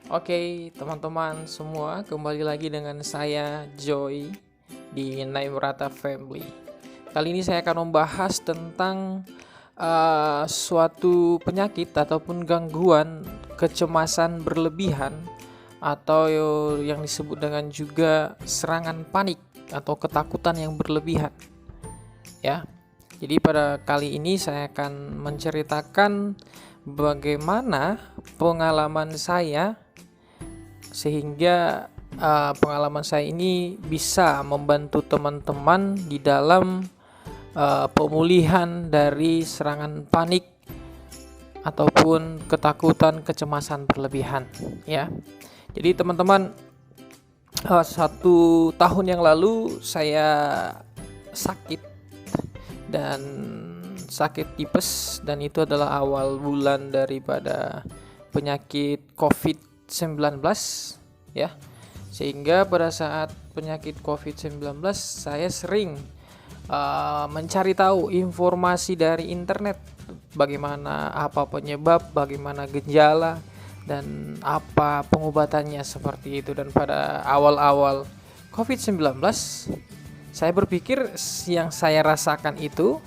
Oke, teman-teman semua, kembali lagi dengan saya Joy di Naimrata Family. Kali ini saya akan membahas tentang suatu penyakit ataupun gangguan kecemasan berlebihan atau yang disebut dengan juga serangan panik atau ketakutan yang berlebihan. Ya. Jadi pada kali ini saya akan menceritakan bagaimana pengalaman saya sehingga pengalaman saya ini bisa membantu teman-teman di dalam pemulihan dari serangan panik ataupun ketakutan kecemasan berlebihan ya. Jadi teman-teman, 1 tahun yang lalu saya sakit dan sakit tipes, dan itu adalah awal bulan daripada penyakit COVID-19 ya. Sehingga pada saat penyakit COVID-19 saya sering mencari tahu informasi dari internet, bagaimana apa penyebab, bagaimana gejala, dan apa pengobatannya seperti itu. Dan pada awal-awal COVID-19 saya berpikir yang saya rasakan itu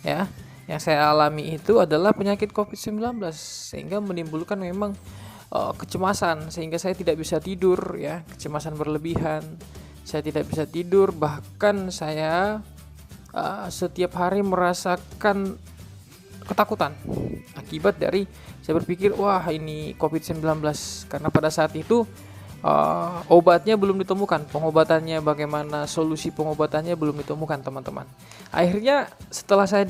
ya, yang saya alami itu adalah penyakit COVID-19, sehingga menimbulkan memang kecemasan, sehingga saya tidak bisa tidur ya, kecemasan berlebihan. Saya tidak bisa tidur, bahkan saya setiap hari merasakan ketakutan akibat dari saya berpikir wah ini COVID-19, karena pada saat itu obatnya belum ditemukan, pengobatannya bagaimana, solusi pengobatannya belum ditemukan teman-teman. Akhirnya setelah saya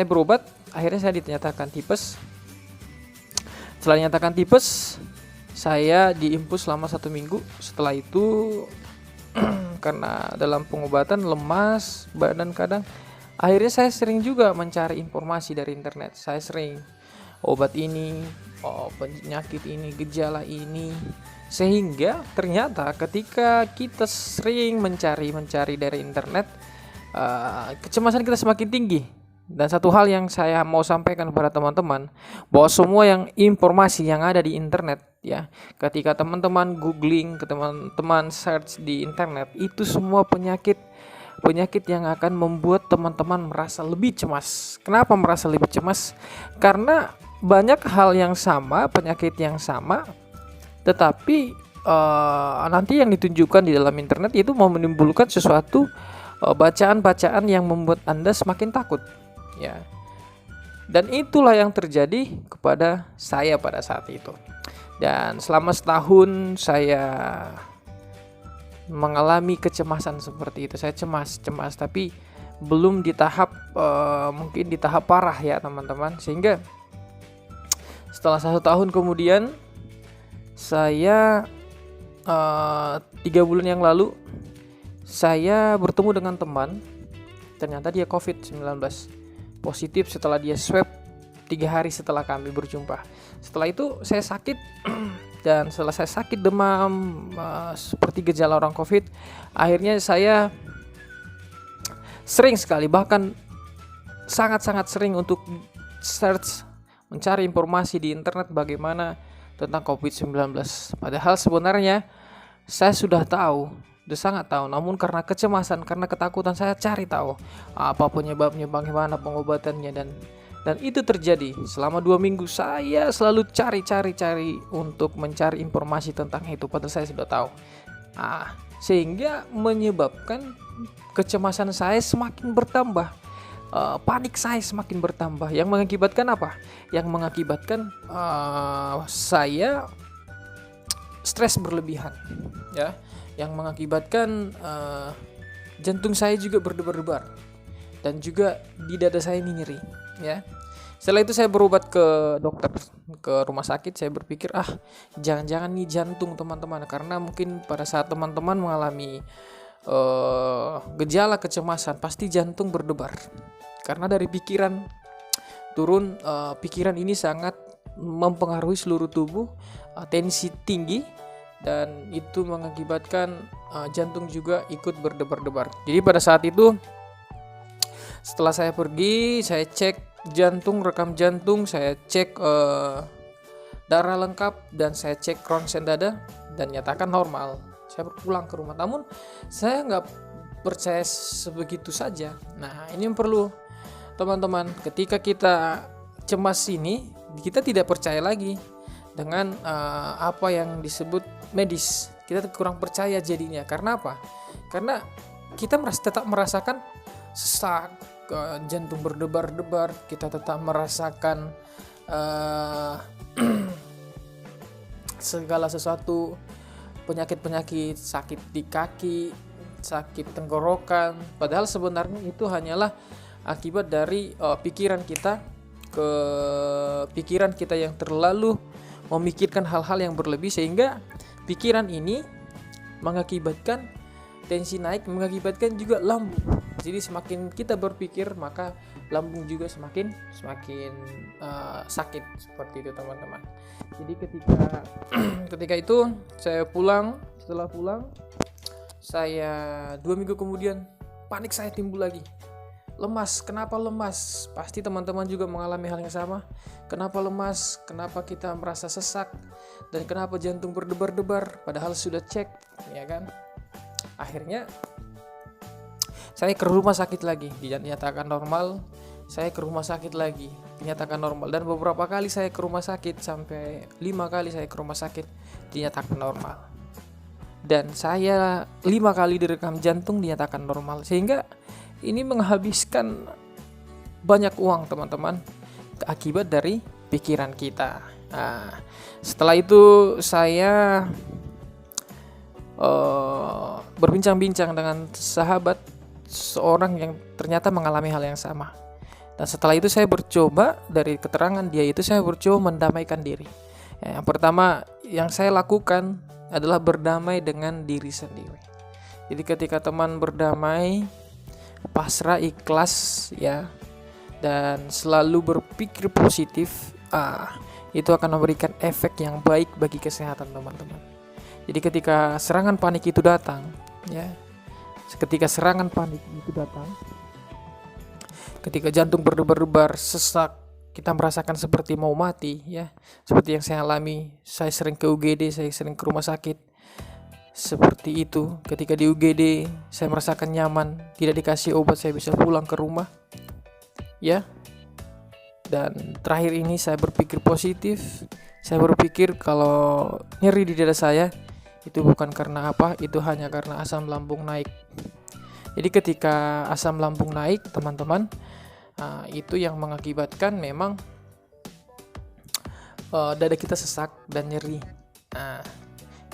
berobat, akhirnya saya dinyatakan tipes. Setelah dinyatakan tipes, saya diinfus selama 1 minggu. Setelah itu karena dalam pengobatan lemas badan kadang, akhirnya saya sering juga mencari informasi dari internet. Saya sering obat ini, penyakit ini, gejala ini, sehingga ternyata ketika kita sering mencari dari internet, kecemasan kita semakin tinggi. Dan satu hal yang saya mau sampaikan kepada teman-teman, bahwa semua informasi yang ada di internet ya, ketika teman-teman googling, teman-teman search di internet, itu semua penyakit yang akan membuat teman-teman merasa lebih cemas. Kenapa merasa lebih cemas? Karena banyak hal yang sama, penyakit yang sama, tetapi nanti yang ditunjukkan di dalam internet itu mau menimbulkan sesuatu bacaan-bacaan yang membuat Anda semakin takut ya. Dan itulah yang terjadi kepada saya pada saat itu. Dan selama setahun saya mengalami kecemasan seperti itu. Saya cemas, tapi belum di tahap mungkin di tahap parah ya teman-teman. Sehingga setelah 1 tahun kemudian, saya 3 bulan yang lalu saya bertemu dengan teman. Ternyata dia COVID-19 positif setelah dia swab 3 hari setelah kami berjumpa. Setelah itu saya sakit dan setelah saya sakit demam seperti gejala orang COVID, akhirnya saya sering sekali, bahkan sangat-sangat sering untuk search, mencari informasi di internet bagaimana tentang COVID-19. Padahal sebenarnya saya sudah tahu, sudah sangat tahu, namun karena kecemasan, karena ketakutan, saya cari tahu apa penyebabnya, bagaimana pengobatannya, dan itu terjadi selama 2 minggu. Saya selalu cari untuk mencari informasi tentang itu, padahal saya sudah tahu. Sehingga menyebabkan kecemasan saya semakin bertambah, panik saya semakin bertambah, yang mengakibatkan apa? Yang mengakibatkan saya stres berlebihan ya, yang mengakibatkan jantung saya juga berdebar-debar, dan juga di dada saya ini nyeri ya. Setelah itu saya berobat ke dokter, ke rumah sakit. Saya berpikir jangan-jangan nih jantung teman-teman, karena mungkin pada saat teman-teman mengalami gejala kecemasan pasti jantung berdebar, karena dari pikiran turun. Pikiran ini sangat mempengaruhi seluruh tubuh, tensi tinggi, dan itu mengakibatkan jantung juga ikut berdebar-debar. Jadi pada saat itu, setelah saya pergi, saya cek jantung, rekam jantung, saya cek darah lengkap dan saya cek ronsen dada dan nyatakan normal. Saya pulang ke rumah. Namun saya nggak percaya sebegitu saja. Nah, ini yang perlu teman-teman, ketika kita cemas ini, kita tidak percaya lagi dengan apa yang disebut medis. Kita kurang percaya jadinya. Karena apa? Karena kita tetap merasakan sesak, jantung berdebar-debar, kita tetap merasakan segala sesuatu, penyakit-penyakit, sakit di kaki, sakit tenggorokan. Padahal sebenarnya itu hanyalah akibat dari pikiran kita yang terlalu memikirkan hal-hal yang berlebih, sehingga pikiran ini mengakibatkan tensi naik, mengakibatkan juga lambung. Jadi semakin kita berpikir, maka lambung juga semakin sakit, seperti itu teman-teman. Jadi ketika itu saya pulang, setelah pulang saya 2 minggu kemudian panik saya timbul lagi. Lemas. Kenapa lemas? Pasti teman-teman juga mengalami hal yang sama. Kenapa lemas? Kenapa kita merasa sesak? Dan kenapa jantung berdebar-debar? Padahal sudah cek, ya kan? Akhirnya saya ke rumah sakit lagi, dinyatakan normal. Saya ke rumah sakit lagi, dinyatakan normal. Dan beberapa kali saya ke rumah sakit, sampai 5 kali saya ke rumah sakit, dinyatakan normal. Dan saya 5 kali direkam jantung, dinyatakan normal. Sehingga ini menghabiskan banyak uang teman-teman, akibat dari pikiran kita. Nah, setelah itu saya berbincang-bincang dengan sahabat seorang yang ternyata mengalami hal yang sama. Dan setelah itu saya bercoba, dari keterangan dia itu saya bercoba mendamaikan diri. Yang pertama yang saya lakukan adalah berdamai dengan diri sendiri. Jadi ketika teman berdamai, pasrah, ikhlas, ya, dan selalu berpikir positif, itu akan memberikan efek yang baik bagi kesehatan teman-teman. Jadi ketika serangan panik itu datang, ya, ketika jantung berdebar-debar, sesak, kita merasakan seperti mau mati, ya, seperti yang saya alami. Saya sering ke UGD, saya sering ke rumah sakit seperti itu. Ketika di UGD saya merasakan nyaman, tidak dikasih obat, saya bisa pulang ke rumah, ya. Dan terakhir ini saya berpikir positif. Saya berpikir kalau nyeri di dada saya itu bukan karena apa, itu hanya karena asam lambung naik. Jadi ketika asam lambung naik teman-teman, itu yang mengakibatkan memang dada kita sesak dan nyeri.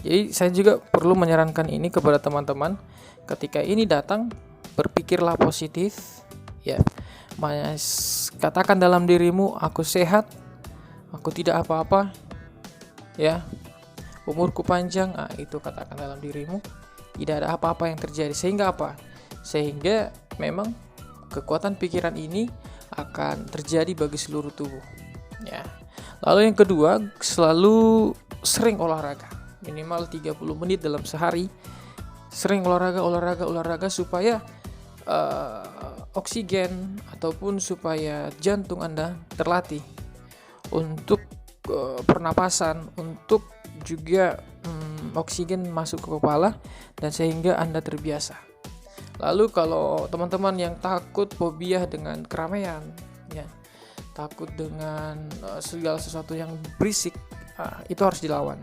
Jadi saya juga perlu menyarankan ini kepada teman-teman. Ketika ini datang, berpikirlah positif, ya. Katakan dalam dirimu, aku sehat, aku tidak apa-apa, ya. Umurku panjang, itu katakan dalam dirimu. Tidak ada apa-apa yang terjadi. Sehingga apa? Sehingga memang kekuatan pikiran ini akan terjadi bagi seluruh tubuh, ya. Lalu yang kedua, selalu sering olahraga. Minimal 30 menit dalam sehari. Sering olahraga supaya oksigen ataupun supaya jantung Anda terlatih untuk pernapasan, untuk juga oksigen masuk ke kepala, dan sehingga Anda terbiasa. Lalu kalau teman-teman yang takut, fobia dengan keramaian, ya, takut dengan segala sesuatu yang berisik, itu harus dilawan.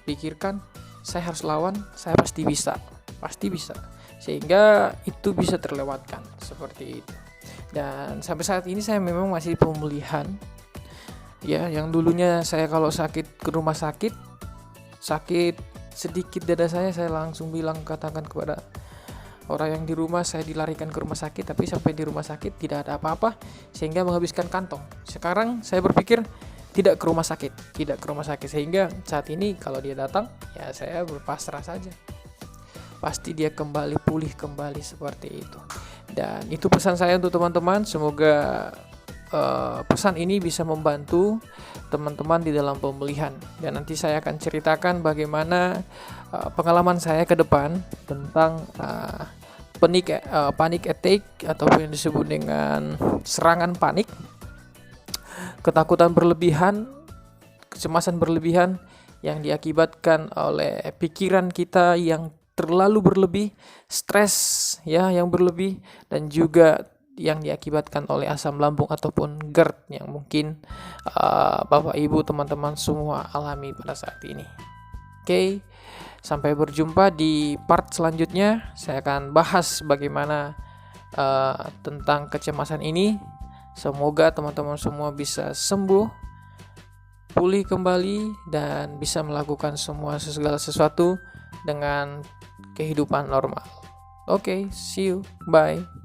Pikirkan, saya harus lawan, saya pasti bisa, sehingga itu bisa terlewatkan, seperti itu. Dan sampai saat ini saya memang masih pemulihan, ya. Yang dulunya saya kalau sakit ke rumah sakit sedikit dada saya langsung katakan kepada orang yang di rumah, saya dilarikan ke rumah sakit. Tapi sampai di rumah sakit tidak ada apa-apa, sehingga menghabiskan kantong. Sekarang saya berpikir tidak ke rumah sakit, sehingga saat ini kalau dia datang, ya saya berpasrah saja, pasti dia pulih kembali, seperti itu. Dan itu pesan saya untuk teman-teman. Semoga pesan ini bisa membantu teman-teman di dalam pemulihan. Dan nanti saya akan ceritakan bagaimana pengalaman saya ke depan tentang panic attack, ataupun yang disebut dengan serangan panik, ketakutan berlebihan kecemasan berlebihan yang diakibatkan oleh pikiran kita yang terlalu berlebih, stres ya yang berlebih, dan juga yang diakibatkan oleh asam lambung ataupun GERD yang mungkin Bapak Ibu teman-teman semua alami pada saat ini. Oke, sampai berjumpa di part selanjutnya. Saya akan bahas bagaimana tentang kecemasan ini. Semoga teman-teman semua bisa sembuh, pulih kembali, dan bisa melakukan segala sesuatu dengan kehidupan normal. Oke, see you, bye.